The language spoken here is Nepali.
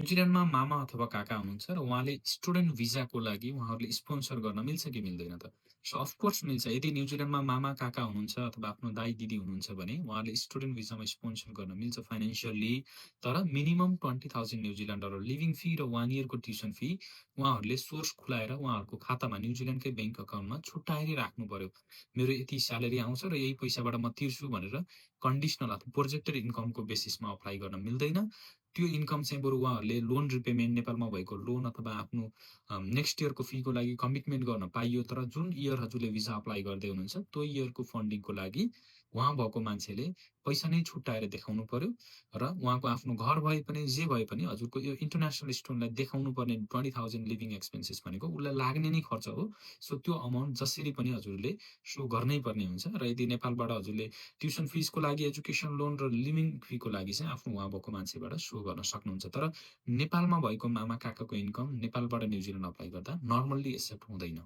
न्युजिल्यान्डमा मामा अथवा काका हुनुहुन्छ र उहाँले स्टुडेन्ट भिजाको लागि उहाँहरूले स्पोन्सर गर्न मिल्छ कि मिल्दैन त? सो अफकोर्स मिल्छ। यदि न्युजिल्यान्डमा मामा काका हुनुहुन्छ अथवा आफ्नो दाइ दिदी हुनुहुन्छ भने उहाँहरूले स्टुडेन्ट भिजामा स्पोन्सर गर्न मिल्छ फाइनेन्सियली। तर minimum 20,000 New Zealand dollar living fee र 1 इयरको ट्युसन फी उहाँहरूले सोर्स खुलाएर उहाँहरूको खातामा न्युजिल्यान्डकै ब्याङ्क अकाउन्टमा छुट्टाएर राख्नु पर्यो। मेरो यति स्यालेरी आउँछ र यही पैसाबाट म तिर्छु भनेर कन्डिसनल अथवा प्रोजेक्टेड इन्कमको बेसिसमा अप्लाई गर्न मिल्दैन। त्यो इन्कम चाहिँ बरु उहाँहरूले लोन रिपेमेन्ट नेपालमा भएको लोन अथवा आफ्नो नेक्स्ट इयरको फीको लागि कमिटमेन्ट गर्न पाइयो। तर जुन इयर हजुरले भिसा अप्लाई गर्दै हुनुहुन्छ त्यो इयरको फन्डिङको लागि उहाँ भएको मान्छेले पैसा नै छुट्टाएर देखाउनु पर्यो र उहाँको आफ्नो घर भए पनि जे भए पनि हजुरको यो इन्टरनेसनल स्टुडेन्टलाई देखाउनु पर्ने 20,000 लिभिङ एक्सपेन्सेस भनेको उसलाई लाग्ने नै खर्च हो। सो त्यो अमाउन्ट जसरी पनि हजुरले सो गर्नै पर्ने हुन्छ। र यदि नेपालबाट हजुरले ट्युसन फिसको लागि, एजुकेसन लोन र लिभिङ फीको लागि चाहिँ आफ्नो उहाँ भएको मान्छेबाट सो गर्न सक्नुहुन्छ। तर नेपालमा भएको मामा काकाको इन्कम नेपालबाट न्युजिल्यान्ड अप्लाई गर्दा नर्मल्ली एक्सेप्ट हुँदैन।